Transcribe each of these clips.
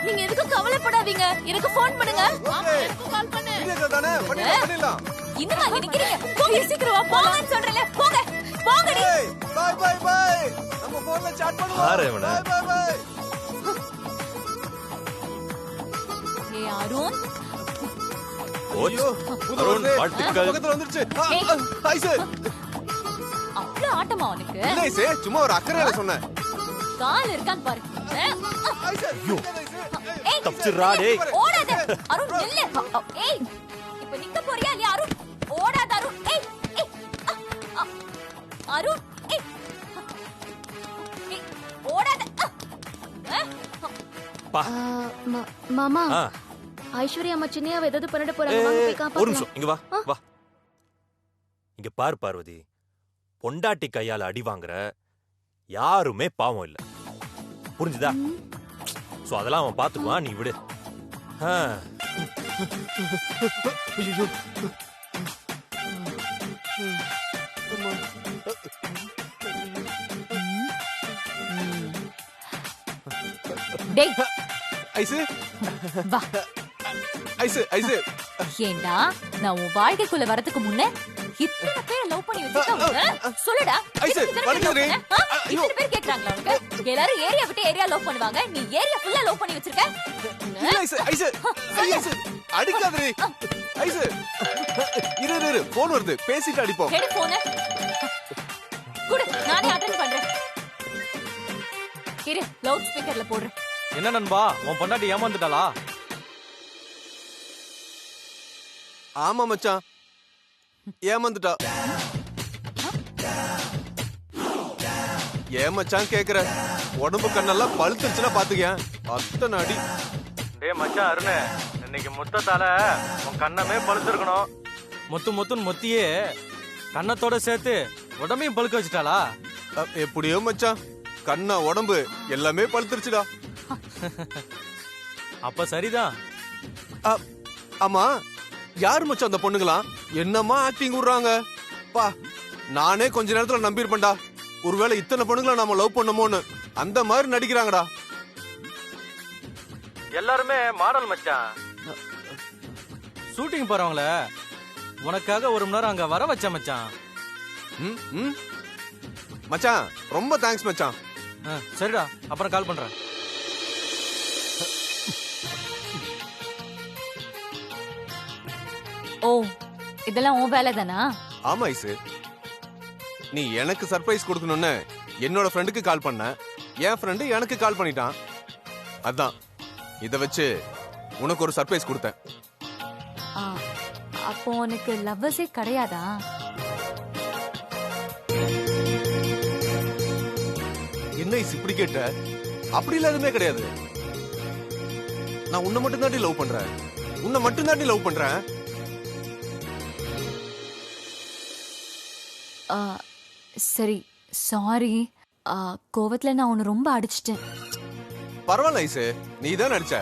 நீங்க எதுக்கும் கவலைப்படாதீங்க. எனக்கு ஃபோன் பண்ணுங்க. கால் பண்ணு. தானே பண்ணிடலாம். இன்னுமா நிக்கிறீங்க? போங்க சீக்கிரம் வா. போங்கன்னு சொல்றேன்ல. போங்க. போங்கடி. Bye bye bye. நம்ம போன்ல சாட் பண்ணுவோம். ஆரேவனா. Bye bye bye. ஏய் அருண். ஓய்யோ. அருண் வாழ்த்துக்கள். பக்கத்துல வந்துருச்சு. ஐசு. அவ்ளோ ஆட்டமா உனக்கு? இல்ல ஐசு, சும்மா ஒரு அக்கறையில சொன்னேன். கால் இருக்கான்னு பாரு. ஐசு. ஏய் தப்பிச்சுடா டேய். ஓடாத. அருண் நில்லு. ஏய். இப்ப நிக்க போறியா இல்லையா அருண்? ஓடாத அருண். ஏய். ஏய். அருண். ஏய். ஏய். ஓடாத. பா. மாமா ஆ. ஐஸ்வர்யா அம்மா சின்னையாவை ஏதாவது பண்ணிட போறாங்க. வாங்க போய் ஒரு காப்பாத்தலாம். நிமிஷம் இங்க வா வா. இங்க பாரு பார்வதி, பொண்டாட்டி கையால அடி வாங்குற யாருமே பாவம் இல்ல, புரிஞ்சுதா? சோ அதெல்லாம் அவன் பாத்துக்குவான், நீ விடு. டேய் ஐசு. வா. ஐசு ஐசு. ஏண்டா நான் உன் வாழ்க்கைக்குள்ள வரதுக்கு முன்ன இத்தனை பேரை லவ் பண்ணி வச்சிருக்க? சொல்லுடா. ஐசு, வலிக்குதுடி. இத்தனை பேர் கேக்குறாங்களா உனக்கு? எல்லாரும் ஏரியா விட்டு ஏரியா லவ் பண்ணுவாங்க, நீ ஏரியா ஃபுல்லா லவ் பண்ணி வச்சிருக்க? இல்ல ஐசு ஐசு. ஐசு அடிக்காதடி. ஐசு இரு இரு இரு, போன் வருது, பேசிட்டு அடிப்போம். எடு போன. குடு, நானே அட்டெண்ட் பண்றேன். இரு, லவுட் ஸ்பீக்கர்ல போடுறேன். என்ன நண்பா, உன் பொண்டாட்டி ஏமாந்துட்டாளா? ஆமா மச்சான், ஏமாந்துட்டா. ஏன் மச்சான் கேக்குற? உடம்பு கண்ணெல்லாம் பழுத்துருச்சுன்னா பாத்துக்க. அத்தனை அடி. டேய் மச்சான் அருண், இன்னைக்கு முத்தத்தால உன் கண்ணமே பழுத்திருக்கணும். முத்து முத்துன்னு மொத்தியே கண்ணத்தோட சேர்த்து உடம்பையும் பழுக்க வச்சுட்டாளா? எப்படியோ மச்சான், கண்ணா உடம்பு எல்லாமே பழுத்துருச்சுடா. அப்ப சரிதான். ஆமா, யாரு மச்சான் அந்த பொண்ணுங்களாம்? என்னமா ஆக்டிங் விடுறாங்க பா. நானே கொஞ்ச நேரத்துல நம்பிருப்பேன்டா, ஒருவேளை இத்தனை பொண்ணுங்கள நாம லவ் பண்ணமோன்னு. அந்த மாதிரி நடிக்கிறாங்கடா. எல்லாருமே மாடல் மச்சான். ஷூட்டிங் போறவங்கள உனக்காக ஒரு மணி நேரம் அங்க வர வச்ச மச்சான். மச்சான் ரொம்ப தேங்க்ஸ் மச்சான். சரிடா, அப்புறம் கால் பண்றேன். ஓ, இதெல்லாம் உன் வேலை தானா? ஆமா ஐசு, நீ எனக்கு சர்ப்ரைஸ் கொடுக்கணும்னு என்னோட ஃப்ரெண்டுக்கு கால் பண்ண, என் ஃப்ரெண்டு எனக்கு கால் பண்ணிட்டான். அதான் இத வச்சு உனக்கு ஒரு சர்ப்ரைஸ் கொடுத்தேன். அப்போ உனக்கு லவ்வர்ஸே கிடையாதா? என்ன ஐசு இப்படி கேட்ட? அப்படி எதுவுமே கிடையாது. நான் உன்னை மட்டும் தாண்டி லவ் பண்றேன். உன்னை மட்டும் தாண்டி லவ் பண்றேன். சரி, சாரி. கோவத்துல நான் உன்னை ரொம்ப அடிச்சிட்டேன். பரவாயில்ல ஐசு, நீ தான் நடிச்ச.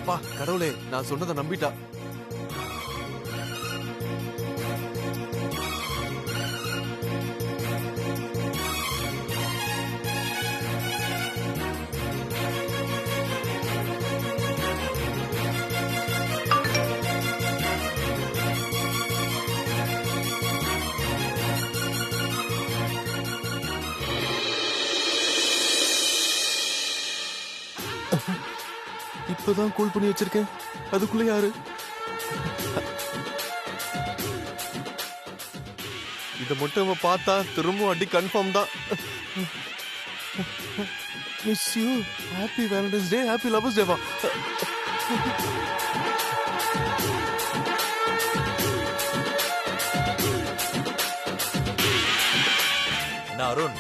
பா கடவுளே, நான் சொன்னதை நம்பிட்டா. இப்பதான் கூல் பண்ணி வச்சிருக்கேன், அதுக்குள்ள யாரு? இத மட்டும் அவன் பார்த்தா திரும்பவும் அடி கன்ஃபார்ம் தான். Miss you, happy valentine's day, happy lovers டேவா. என்ன அருண்,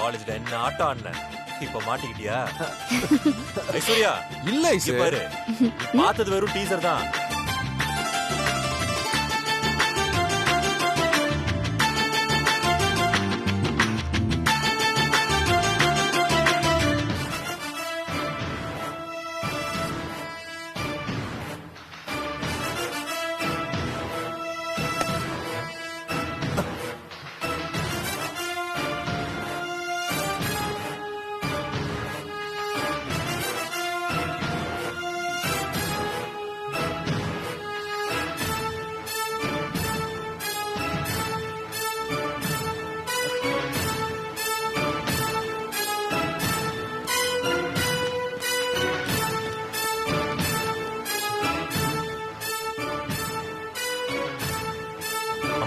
காலேஜ்ல என்ன ஆட்டம் ஆடின, இப்ப மாட்டிக்கிட்டியா? ஐஸ்வர்யா இல்ல இங்க ஐசு, பாரு, நீ பார்த்தது வெறும் டீசர் தான்.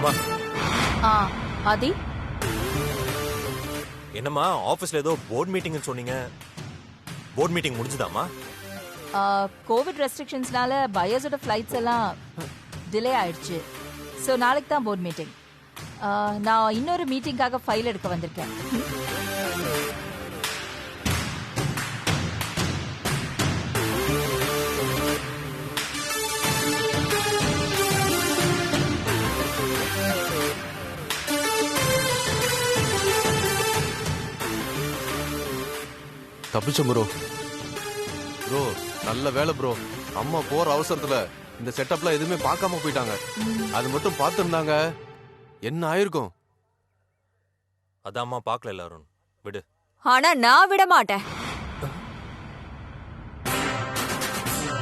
அம்மா ஆதி, என்னம்மா ஆபீஸ்ல ஏதோ போர்ட் மீட்டிங்னு சொன்னீங்க, போர்ட் மீட்டிங் முடிஞ்சுதாம்மா? கோவிட் ரெஸ்ட்ரிக்ஷன்ஸ்னால பயோஸோட ஃப்ளைட்ஸ் எல்லாம் டிலே ஆயிடுச்சு. ஸோ நாளைக்கு தான் போர்ட் மீட்டிங். நான் இன்னொரு மீட்டிங்காக ஃபைல் எடுக்க வந்திருக்கேன். தப்பிச்சோம் ப்ரோ. ப்ரோ நல்ல வேலை ப்ரோ. அம்மா போற அவசரத்துல இந்த செட்டப்லாம் எதுவுமே பார்க்காம போயிட்டாங்க. அது மட்டும் பார்த்துருந்தாங்க என்ன ஆயிருக்கும்? அதாம்மா பார்க்கல எல்லாரும், விடு. ஆனா நான் விட மாட்டேன்.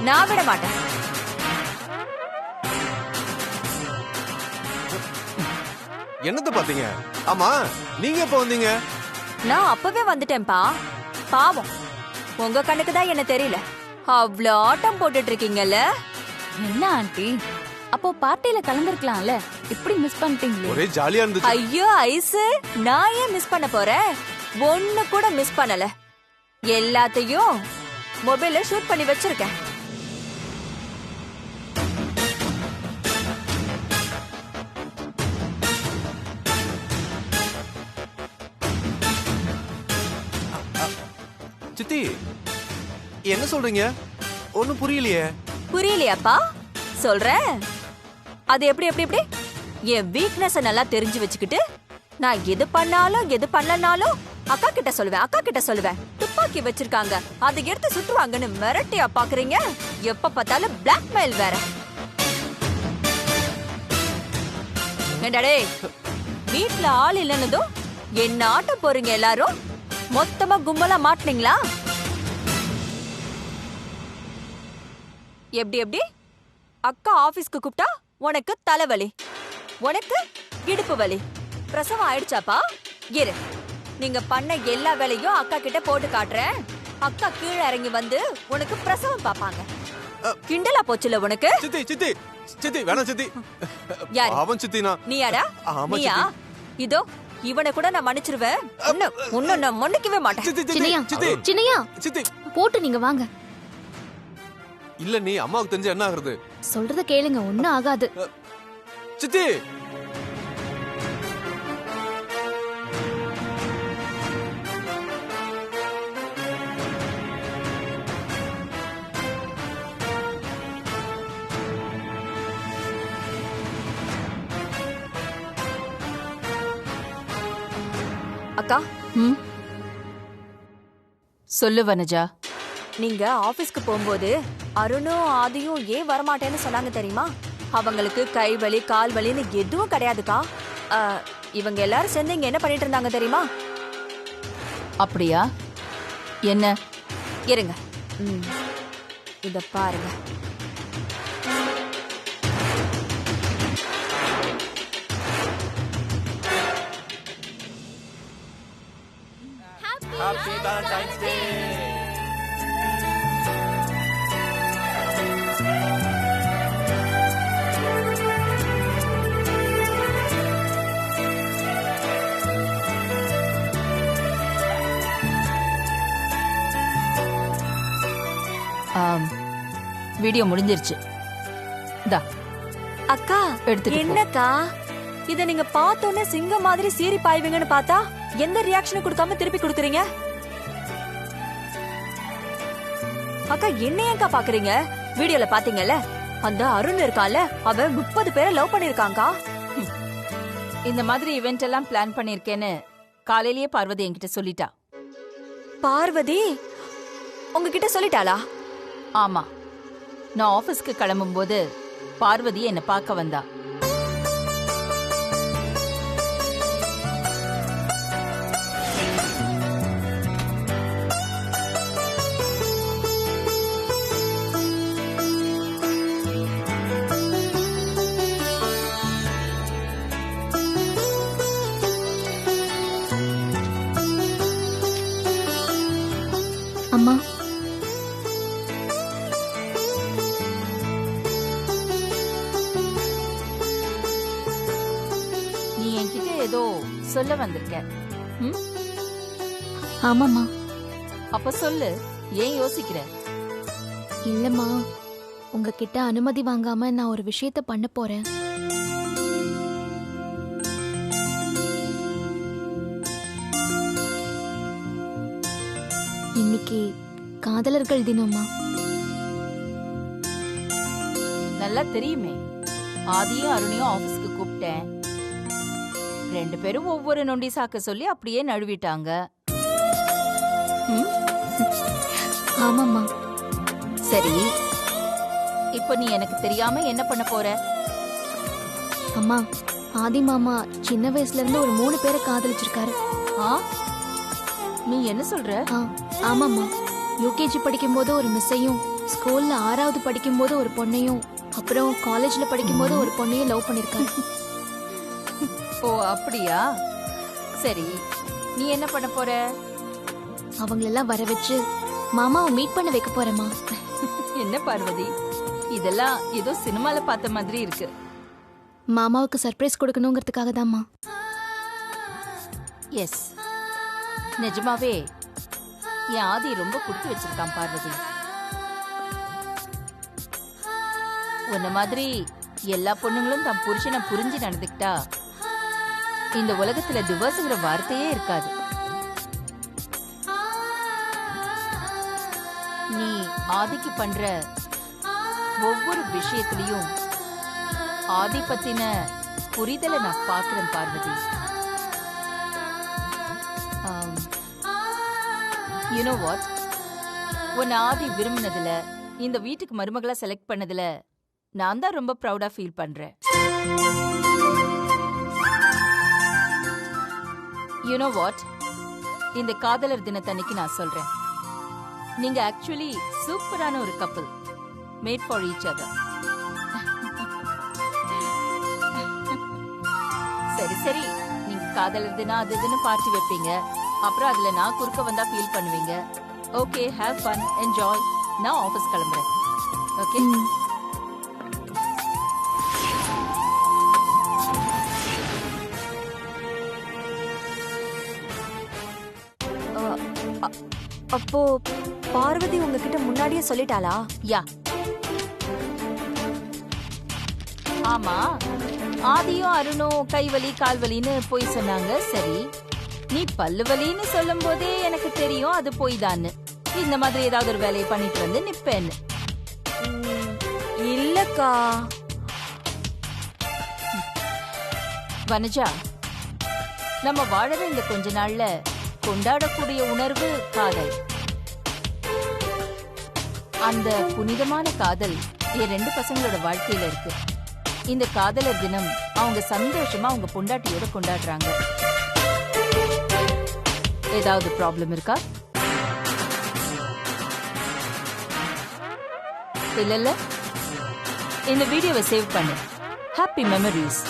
நான் விட மாட்டேன். என்னத்த பாத்தீங்க? ஆமா நீங்க எப்ப வந்தீங்க? நான் அப்பவே வந்துட்டேன்பா. பாவம், உங்க கண்ணுக்கு தான் என்ன தெரியல. அவ்வளோ ஆட்டம் போட்டுட்டு இருக்கீங்கல்ல. என்ன ஆண்டி, அப்போ பார்ட்டியில கலந்துருக்கலாம்ல, இப்படி மிஸ் பண்ணிட்டீங்களே. ஒரே ஜாலியா இருந்துச்சு. ஐயோ ஐஸ், நான் ஏன் மிஸ் பண்ண போறேன்? ஒண்ணு கூட மிஸ் பண்ணல. எல்லாத்தையும் மொபைல்ல ஷூட் பண்ணி வச்சிருக்கேன். சித்தி என்ன சொல்றீங்க? ஒண்ணும் புரியலையே. புரியலையாப்பா? சொல்றேன். அது எப்படி எப்படி எப்படி என் வீக்னஸ் நல்லா தெரிஞ்சு வச்சுக்கிட்டு நான் எது பண்ணாலும் எது பண்ணலனாலும் அக்கா கிட்ட சொல்லுவேன், அக்கா கிட்ட சொல்லுவேன். துப்பாக்கி வச்சிருக்காங்க, அதை எடுத்து சுட்டுவாங்கன்னு மிரட்டியா பாக்குறீங்க? எப்ப பார்த்தாலும் பிளாக்மெயில் வேற. ஏண்டாடே, வீட்ல ஆள் இல்லைன்னதும் என்ன ஆட்ட போறீங்க எல்லாரும்? மொத்தமா கும்பலா மாட்டினீங்களா? எப்படி எப்படி? அக்கா ஆபீஸ்க்கு கூப்பிட்டா உனக்கு தலைவலி, உனக்கு இடுப்பு வலி. பிரசவம் ஆயிடுச்சாப்பா? இரு, நீங்க பண்ண எல்லா வேலையும் அக்கா கிட்ட போட்டு காட்டுறேன். அக்கா கீழே இறங்கி வந்து உனக்கு பிரசவம் பாப்பாங்க. கிண்டலா போச்சுல உனக்கு? சித்தி சித்தி சித்தி வேணாம் சித்தி. யாரு? அவன் சித்தினா. நீயாடா? ஆமா நீயா? இதோ இவனை கூட நான் மன்னிச்சிருவேன். உன்னை நான் மன்னிக்கவே மாட்டேன். சித்தி சித்தி சின்னையா, சித்தி சின்னையா, சித்தி போட்டு நீங்க வாங்க. இல்ல நீ அம்மாவுக்கு தெரிஞ்ச என்ன ஆகுறது? சொல்றத கேளுங்க, ஒண்ணும் ஆகாது. சித்தி அக்கா, சொல்லு வனஜா. நீங்க ஆபீஸ்க்கு போகும்போது அருணும் ஆதியும் ஏன் வரமாட்டேன்னு சொன்னாங்க தெரியுமா? அவங்களுக்கு கை வலி கால் வலின்னு எதுவும் கிடையாதுக்கா. இவங்க எல்லாரும் சேர்ந்து இங்க என்ன பண்ணிட்டு இருந்தாங்க தெரியுமா? அப்படியா? என்ன? இருங்க, இத பாருங்க. Happy Valentine's Day. வீடியோ முடிஞ்சிருச்சு. இந்தா அக்கா, எடுத்துட்டு போ. என்னக்கா இத நீங்க பார்த்தோன்னே சிங்கம் மாதிரி சீறி பாய்வீங்கன்னு பார்த்தா எந்த ரியாக்ஷனும் கொடுக்காம திருப்பி கொடுக்குறீங்க? அக்கா என்னையக்கா பாக்குறீங்க? வீடியோல பாத்தீங்கல்ல, அந்த அருண் இருக்கான்ல, அவன் 30 பேரை லவ் பண்ணிருக்காங்கா. இந்த மாதிரி இவெண்ட் எல்லாம் பிளான் பண்ணிருக்கேன்னு காலையிலேயே பார்வதி என்கிட்ட சொல்லிட்டா. பார்வதி உங்ககிட்ட சொல்லிட்டாளா? ஆமா, நான் ஆபீஸ்க்கு கிளம்பும்போது பார்வதி என்ன பார்க்க வந்தா. அம்மா, ஏதோ சொல்ல வந்திருக்க. ம்? ஆமாம்மா. அப்ப சொல்லு, ஏன் யோசிக்கிற? இல்லம்மா, உங்ககிட்ட அனுமதி வாங்காம நான் ஒரு விஷயத்த பண்ண போறேன். இன்னைக்கு காதலர்கள் தினம்மா. நல்லா தெரியுமே, ஆதியும் அருணையும் ஆபீஸ்க்கு கூப்பிட்டேன். 2 பேரும் ஒவ்வொரு நொண்டி சாக்க சொல்லி அப்படியே நழுவிட்டாங்க. ம்? ஆமாம்மா. சரி, இப்போ நீ எனக்கு தெரியாம என்ன பண்ண போற? அம்மா, ஆதி மாமா சின்ன வயசுல இருந்து ஒரு 3 பேரை காதலிச்சிருக்காரு. ஆ? நீ என்ன சொல்ற? ஆமாம்மா. யூகேஜி படிக்கும்போது ஒரு மிஸ்ஸையும், ஸ்கூல்ல 6வது படிக்கும்போது ஒரு பொண்ணையும், அப்புறம் காலேஜ்ல படிக்கும்போது ஒரு பொண்ணையும் லவ் பண்ணிருக்காரு. ஓ அப்படியா? சரி, நீ என்ன பண்ண போற? அவங்களெல்லாம் வர வச்சு மாமாவை மீட் பண்ண வைக்க போறேம்மா. என்ன பார்வதி, இதெல்லாம் ஏதோ சினிமால பார்த்த மாதிரி இருக்கு. மாமாவுக்கு சர்ப்ரைஸ் கொடுக்கணுங்கிறதுக்காக தான்மா. எஸ், நிஜமாவே என் ஆதி ரொம்ப கொடுத்து வச்சிருக்கான் பார்வதி. உன்ன மாதிரி எல்லா பொண்ணுங்களும் தன் புருஷனை புரிஞ்சு நடந்துக்கிட்டா இந்த உலகத்துல டிவோர்ஸ்ங்கிற வார்த்தையே இருக்காது. நீ ஆதிக்கு பண்ற ஒவ்வொரு விஷயத்திலையும் ஆதி பத்தின புரிதலை நான் பாக்குறேன் பார்வதி. யூ நோ வாட், உன்னை ஆதி விரும்பினதுல, இந்த வீட்டுக்கு மருமகளா செலக்ட் பண்ணதுல நான் தான் ரொம்ப ப்ரௌடா ஃபீல் பண்றேன். யூ நோ வாட், இந்த காதலர் தினத்தன்னைக்கு நான் சொல்றேன், நீங்க ஆக்சுவலி சூப்பரான ஒரு கப்பல், மேட் ஃபார் ஈச் அதர். சரி சரி, நீங்க காதலர் தினம் அது இதுன்னு பார்ட்டி வைப்பீங்க, அப்புறம் அதுல நான் குறுக்க வந்தா ஃபீல் பண்ணுவீங்க. Okay, have fun, enjoy. நான் ஆபீஸ் கிளம்புறேன். ஓகே? அப்போ பார்வதி உங்ககிட்ட முன்னாடியே சொல்லிட்டாளா? யா. ஆமா, ஆதியும் அருணும் கைவலி கால்வலின்னு போய் சொன்னாங்க. சரி, நீ பல்லு வலின்னு சொல்லும் போதே எனக்கு தெரியும் அது போய் தான்னு. இந்த மாதிரி ஏதாவது ஒரு வேலையை பண்ணிட்டு வந்து நிப்பேன்னு. இல்லக்கா. வனஜா, நம்ம வாழற இந்த கொஞ்ச நாள்ல கொண்டாடக்கூடிய உணர்வு காதல். அந்த புனிதமான காதல் என் 2 பசங்களோட வாழ்க்கையில இருக்கு. இந்த காதலர் தினம் அவங்க சந்தோஷமா அவங்க பொண்டாட்டியோட கொண்டாடுறாங்க. ஏதாவது ப்ராப்ளம் இருக்கா? இல்ல, இந்த வீடியோவை சேவ் பண்ணு. Happy memories.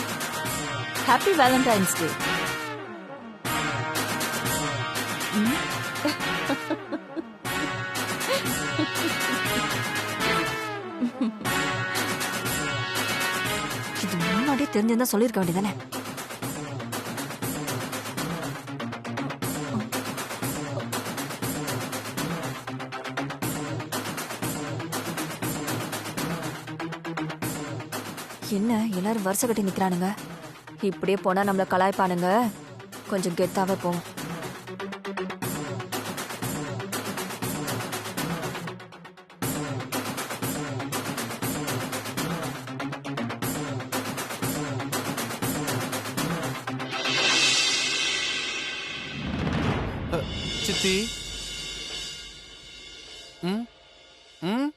ஹாப்பி வேலண்டைன்ஸ் டே. இது முன்னாடியே தெரிஞ்சிருந்தா சொல்லிருக்க வேண்டியதானே. என்ன எல்லாரும் வருஷ கட்டி நிக்கிறானுங்க? இப்படியே போனா நம்மள கலாய்ப்பானுங்க. கொஞ்சம் கெத்தாவே போவோம். சித்தி. ம் ம்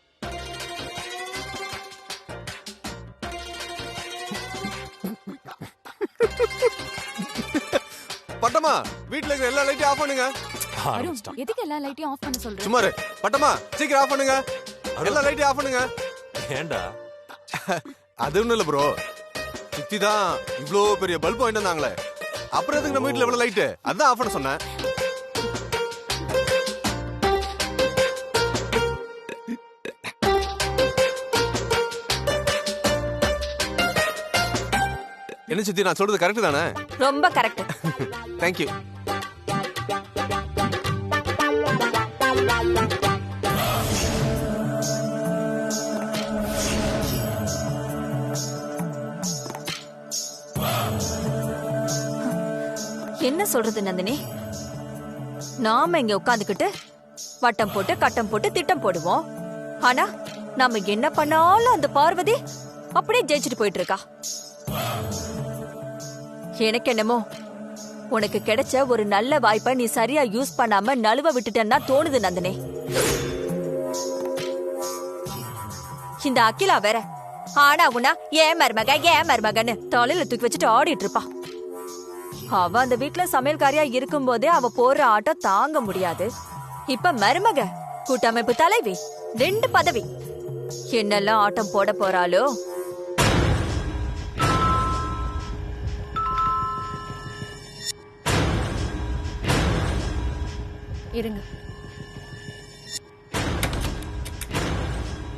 பட்டமா, வீட்ல இருக்கிற எல்லா லைட்டையும் ஆஃப் பண்ணுங்க. ஆரம்பிச்சிட்டான். எதுக்கு எல்லா லைட்டையும் ஆஃப் பண்ண சொல்ற? சும்மா இரு. பட்டமா, சீக்கிரம் ஆஃப் பண்ணுங்க. எல்லா லைட்டையும் ஆஃப் பண்ணுங்க. ஏண்டா? அது ஒண்ணும் இல்ல ப்ரோ, சித்தி தான் இவ்ளோ பெரிய பல்ப் வாங்கிட்டு வந்தாங்களே, அப்புறம் எதுக்கு நம்ம வீட்டுல இவ்வளவு லைட்டு? அதான் ஆஃப் பண்ண சொன்னேன். என்ன சித்தி நான் சொல்றது கரெக்ட் தானே? ரொம்ப கரெக்ட். தேங்க்யூ. என்ன சொல்றது நந்தினி? நாம இங்க உட்காந்துக்கிட்டு வட்டம் போட்டு கட்டம் போட்டு திட்டம் போடுவோம். ஆனா நாம என்ன பண்ணாலும் அந்த பார்வதி அப்படியே ஜெயிச்சுட்டு போயிட்டு இருக்கா. எனக்கு என்னமோ உனக்கு கிடைச்ச ஒரு நல்ல வாய்ப்பை நீ சரியா யூஸ் பண்ணாம நழுவ விட்டுட்டேன்னா தோணுது நந்தினி. இந்த அகிலா வேற ஆனா உனா ஏன் மருமகன்னு தலையில தூக்கி வச்சுட்டு ஆடிட்டு இருப்பா. அவ அந்த வீட்டுல சமையல்காரியா இருக்கும் போதே அவ போடுற ஆட்டம் தாங்க முடியாது. இப்ப மருமக, கூட்டமைப்பு தலைவி, 2 பதவி, என்னெல்லாம் ஆட்டம் போட போறாளோ. இருங்க.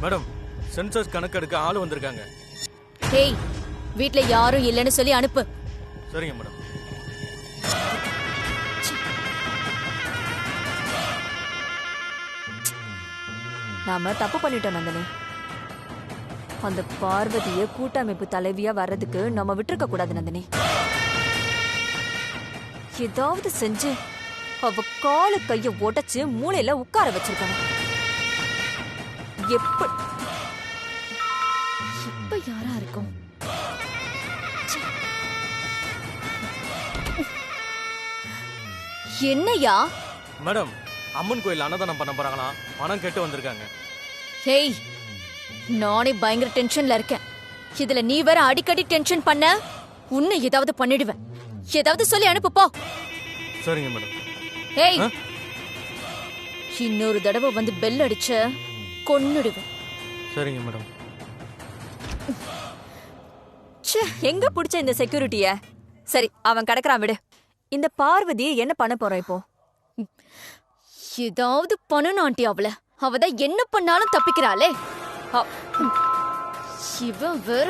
மேடம், சென்சஸ் கணக்கெடுக்க ஆள் வந்திருக்காங்க. ஹேய், வீட்ல யாரும் இல்லைன்னு சொல்லி அனுப்பு. சரிங்க மேடம். நாம தப்பு பண்ணிட்டோம் நந்தினி. அந்த பார்வதிய கூட்டமைப்பு தலைவியா வர்றதுக்கு நம்ம விட்டுருக்க கூடாது நந்தினி. ஏதாவது செஞ்சு அவ காலு கைய உடைச்சு மூளையில உட்கார வச்சிருக்கணும். இப்ப யாரா இருக்கும்? என்னையா? மேடம், அம்மன் கோயில் அன்னதானம் பண்ண போறாங்களா, பணம் கேட்டு வந்திருக்காங்க. ஹேய், நானே பயங்கர டென்ஷன்ல இருக்கேன். இதுல நீ வேற அடிக்கடி டென்ஷன் பண்ண, உன்னை ஏதாவது பண்ணிடுவேன். ஏதாவது சொல்லி அனுப்பு போ. சரிங்க மேடம். ஹேய், இன்னொரு தடவை வந்து பெல் அடிச்ச கொன்னுடுவேன். சரிங்க மேடம். எங்க புடிச்ச இந்த செக்யூரிட்டிய? சரி, அவன் கிடக்குறான் விடு. இந்த பார்வதி என்ன பண்ண போறோம் இப்போ? ஏதாவது பண்ணணும் ஆண்டி. அவதான் என்ன பண்ணாலும் தப்பிக்கிறாளே. இவன் வேற.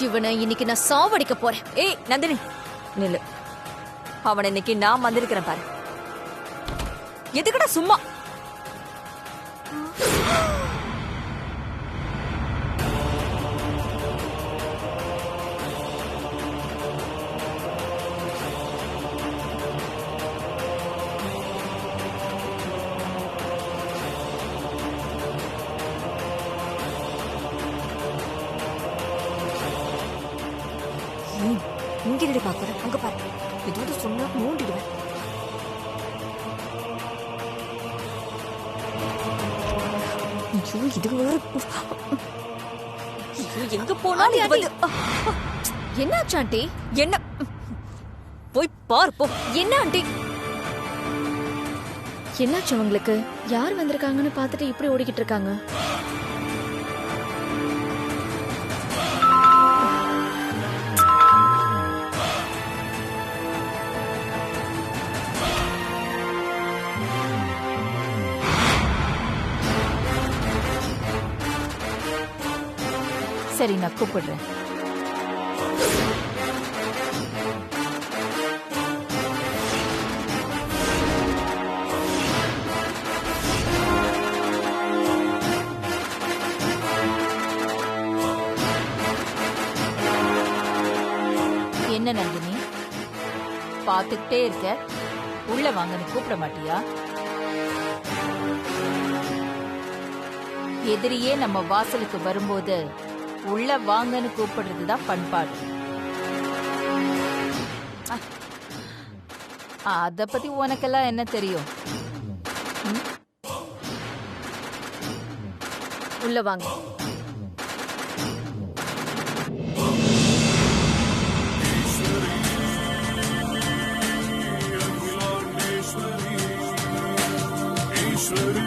இவனை இன்னைக்கு நான் சாவடிக்க போறேன். ஏய் நந்தினி, நில்லு. அவனை இன்னைக்கு நான் வந்திருக்கிறேன் பாரு. எதுக்குடா சும்மா? இங்கிட்டு பாக்குற, அங்க பாரு. ஏதாவது சொன்னா மூண்டிடுவேன். ஐயோ, இது வேற. எங்க போனாலும் இது வந்து. என்னாச்சு ஆண்டி? என்ன? போய் பாரு போ. என்ன ஆண்டி? என்னாச்சு உங்களுக்கு? யார் வந்திருக்காங்கன்னு பார்த்துட்டு இப்படி ஓடிக்கிட்டு இருக்காங்க? சரி, நான் கூப்பிடுறேன். என்ன நந்தினி, பார்த்துக்கிட்டே இருக்க? உள்ள வாங்கன்னு கூப்பிட மாட்டியா? எதிரியே நம்ம வாசலுக்கு வரும்போது உள்ள வாங்கன்னு கூப்பிடுறதுதான் பண்பாடு. அத பத்தி உனக்கெல்லாம் என்ன தெரியும்? உள்ள வாங்க. ஈஸ்வரி